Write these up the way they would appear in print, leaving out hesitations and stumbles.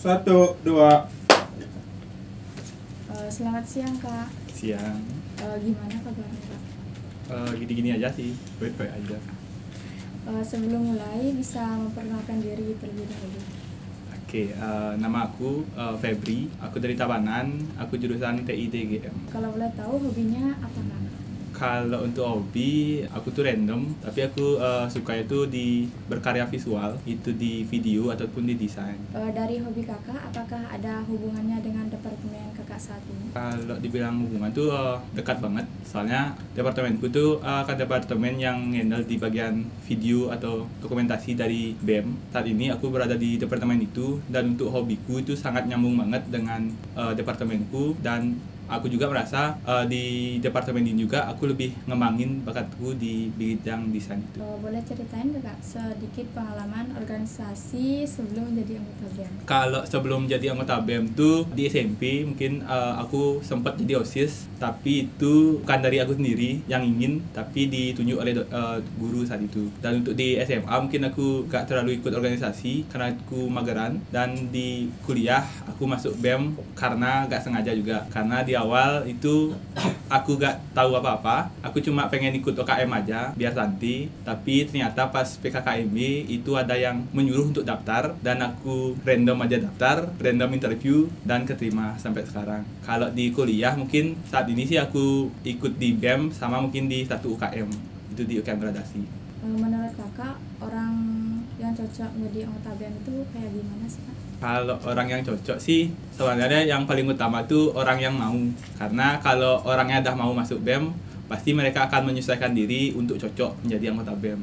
Satu, dua. Selamat siang Kak. Siang. Gimana kabarnya Kak? Gini-gini aja sih, baik-baik aja. Sebelum mulai bisa memperkenalkan diri terlebih dahulu. Oke, nama aku Febri. Aku dari Tabanan. Aku jurusan TI/DGM. Kalau boleh tahu hobinya apa Kak? Kalau untuk hobi, aku tuh random, tapi aku suka itu di berkarya visual, itu di video ataupun di desain. Dari hobi kakak, apakah ada hubungannya dengan departemen kakak saat ini? Kalau dibilang hubungan tuh dekat banget, soalnya departemenku tuh kan departemen yang handle di bagian video atau dokumentasi dari BEM. Saat ini aku berada di departemen itu, dan untuk hobiku itu sangat nyambung banget dengan departemenku, dan aku juga merasa di departemen ini juga aku lebih ngembangin bakatku di bidang desain itu. Boleh ceritain gak Kak sedikit pengalaman organisasi sebelum menjadi anggota BEM? Kalau sebelum jadi anggota BEM tuh di SMP mungkin aku sempat jadi OSIS, tapi itu bukan dari aku sendiri yang ingin, tapi ditunjuk oleh guru saat itu. Dan untuk di SMA mungkin aku gak terlalu ikut organisasi karena aku mageran, dan di kuliah aku masuk BEM karena gak sengaja juga, karena di awal itu aku gak tahu apa-apa, aku cuma pengen ikut OKM aja biar santai, tapi ternyata pas PKKMB itu ada yang menyuruh untuk daftar, dan aku random aja daftar, random interview, dan keterima sampai sekarang. Kalau di kuliah mungkin saat ini sih aku ikut di BEM sama mungkin di satu UKM, itu di UKM gradasi. Menurut kakak, orang yang cocok menjadi anggota BEM itu kayak gimana sih Kak? Kalau orang yang cocok sih sebenarnya yang paling utama tuh orang yang mau, karena kalau orangnya udah mau masuk BEM pasti mereka akan menyesuaikan diri untuk cocok menjadi anggota BEM.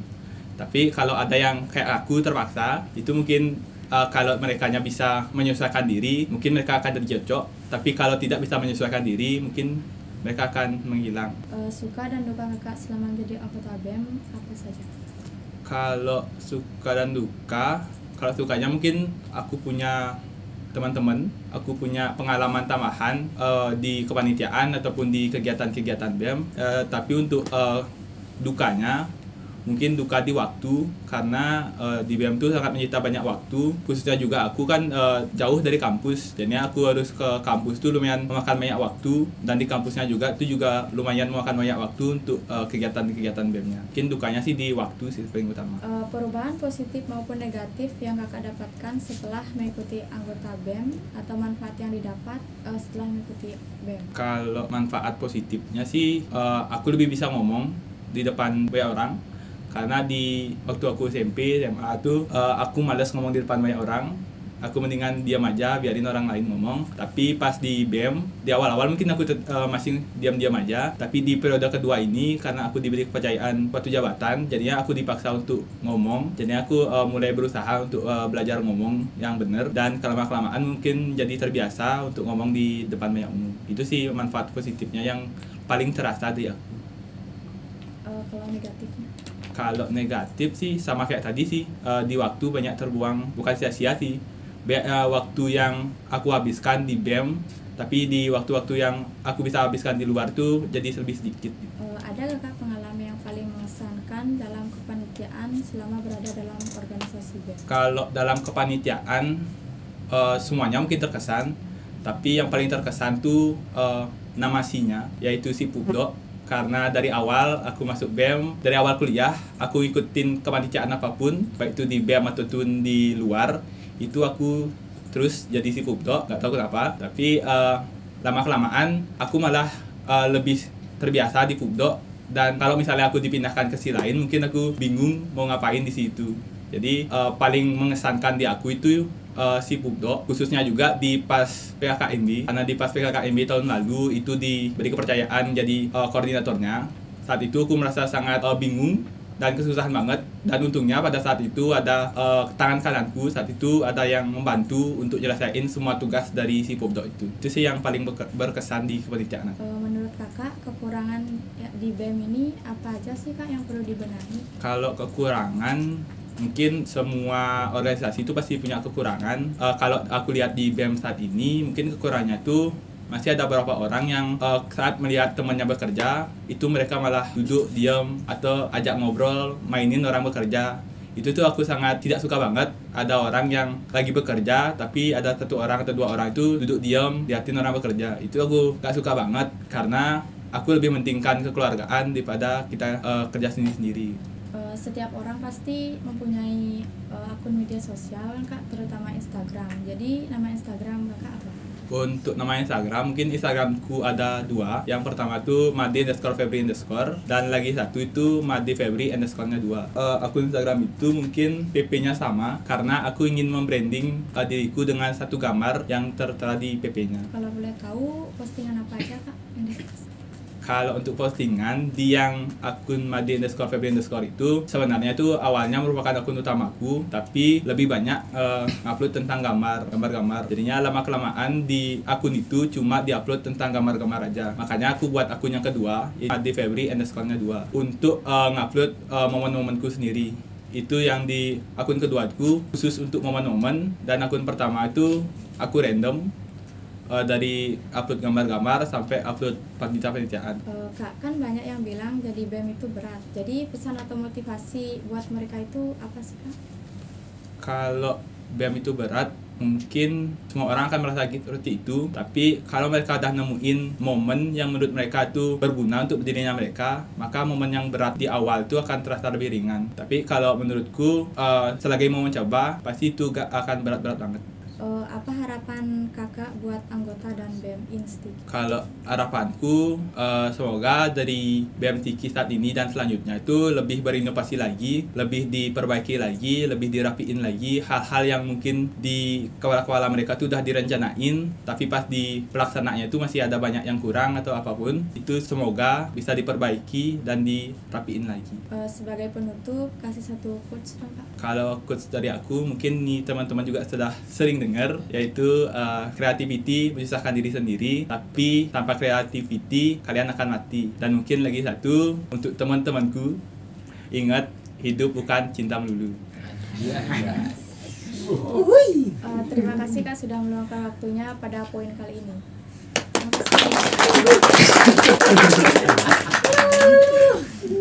Tapi kalau ada yang kayak aku terpaksa, itu mungkin kalau merekanya bisa menyesuaikan diri mungkin mereka akan jadi cocok, tapi kalau tidak bisa menyesuaikan diri mungkin mereka akan menghilang. Suka dan duka kakak selama menjadi anggota BEM apa saja? Kalau suka dan duka, kalau sukanya mungkin aku punya teman-teman, aku punya pengalaman tambahan di kepanitiaan ataupun di kegiatan-kegiatan BEM. Tapi untuk dukanya, mungkin duka di waktu, karena di BEM itu sangat menyita banyak waktu, khususnya juga aku kan jauh dari kampus, jadi aku harus ke kampus tuh lumayan memakan banyak waktu, dan di kampusnya juga itu juga lumayan memakan banyak waktu untuk kegiatan-kegiatan BEM-nya. Mungkin dukanya sih di waktu sih paling utama. Perubahan positif maupun negatif yang kakak dapatkan setelah mengikuti anggota BEM atau manfaat yang didapat setelah mengikuti BEM? Kalau manfaat positifnya sih aku lebih bisa ngomong di depan banyak orang, karena di waktu aku SMP, SMA tuh aku malas ngomong di depan banyak orang. Aku mendingan diam aja, biarin orang lain ngomong. Tapi pas di BEM, di awal-awal mungkin aku masih diam-diam aja. Tapi di periode kedua ini, karena aku diberi kepercayaan suatu jabatan, jadinya aku dipaksa untuk ngomong. Jadinya aku mulai berusaha untuk belajar ngomong yang benar. Dan kelamaan mungkin jadi terbiasa untuk ngomong di depan banyak umum. Itu sih manfaat positifnya yang paling terasa di aku. Kalau negatifnya? Kalau negatif sih sama kayak tadi sih, di waktu banyak terbuang, bukan sia-sia sih. Waktu yang aku habiskan di BEM, tapi di waktu-waktu yang aku bisa habiskan di luar tuh jadi lebih sedikit. Ada kakak pengalaman yang paling mengesankan dalam kepanitiaan selama berada dalam organisasi BEM? Kalau dalam kepanitiaan semuanya mungkin terkesan, tapi yang paling terkesan tuh namasinya, yaitu si Pubdo. Karena dari awal aku masuk BEM, dari awal kuliah aku ikutin kepanitiaan apapun, baik itu di BEM ataupun di luar, itu aku terus jadi si Pubdo, nggak tahu kenapa. Tapi lama-kelamaan aku malah lebih terbiasa di Pubdo, dan kalau misalnya aku dipindahkan ke si lain mungkin aku bingung mau ngapain di situ. Jadi paling mengesankan di aku itu si Pubdo, khususnya juga di pas PKKMB, karena di pas PKKMB tahun lalu itu diberi kepercayaan jadi koordinatornya. Saat itu aku merasa sangat bingung dan kesusahan banget, dan untungnya pada saat itu ada tangan kananku saat itu ada yang membantu untuk nyelesain semua tugas dari si Pubdo itu. Itu sih yang paling berkesan di kepanitiaan. Menurut kakak kekurangan di BEM ini apa aja sih kak yang perlu dibenahi? Kalau kekurangan, mungkin semua organisasi itu pasti punya kekurangan. Kalau aku lihat di BEM saat ini, mungkin kekurangannya tuh masih ada beberapa orang yang saat melihat temannya bekerja, itu mereka malah duduk diam atau ajak ngobrol, mainin orang bekerja. Itu tuh aku sangat tidak suka banget. Ada orang yang lagi bekerja tapi ada satu orang atau dua orang itu duduk diam liatin orang bekerja. Itu aku gak suka banget karena aku lebih mementingkan kekeluargaan daripada kita kerja sendiri-sendiri. Setiap orang pasti mempunyai akun media sosial kan Kak, terutama Instagram. Jadi nama Instagram Kakak apa? Untuk nama Instagram, mungkin Instagramku ada 2. Yang pertama tuh Made_Febri_ dan lagi satu itu Made_Febri_2. Akun Instagram itu mungkin PP-nya sama karena aku ingin membranding diriku dengan satu gambar yang tertera di PP-nya. Kalau boleh tahu postingan apa aja Kak yang dipost? Kalau untuk postingan di yang akun Made_Febri_ itu sebenarnya itu awalnya merupakan akun utamaku, tapi lebih banyak upload tentang gambar-gambar. Jadinya lama-kelamaan di akun itu cuma diupload tentang gambar-gambar aja. Makanya aku buat akun yang kedua, Made_Febri_2 untuk ngupload momen-momenku sendiri. Itu yang di akun keduaku khusus untuk momen-momen, dan akun pertama itu aku random. Dari upload gambar-gambar sampai upload penelitian. Kak, kan banyak yang bilang jadi BEM itu berat. Jadi pesan atau motivasi buat mereka itu apa sih Kak? Kalau BEM itu berat, mungkin semua orang akan merasa seperti itu. Tapi kalau mereka udah nemuin momen yang menurut mereka itu berguna untuk dirinya mereka, maka momen yang berat di awal itu akan terasa lebih ringan. Tapi kalau menurutku, selagi mau mencoba, pasti itu gak akan berat-berat banget. Apa harapan kakak buat anggota dan BEM Insti? Kalau harapanku, semoga dari BEM Tiki saat ini dan selanjutnya itu lebih berinovasi lagi, lebih diperbaiki lagi, lebih dirapiin lagi. Hal-hal yang mungkin di kepala-kepala mereka tuh udah direncanain, tapi pas di pelaksanaannya itu masih ada banyak yang kurang atau apapun. Itu semoga bisa diperbaiki dan dirapiin lagi. Sebagai penutup, kasih satu quotes dong Kak. Kalau quotes dari aku, mungkin nih teman-teman juga sudah sering dengar, yaitu creativity menyusahkan diri sendiri, tapi tanpa creativity kalian akan mati. Dan mungkin lagi satu untuk teman-temanku, ingat hidup bukan cinta melulu. Terima kasih Kak sudah meluangkan waktunya pada poin kali ini. Terima kasih.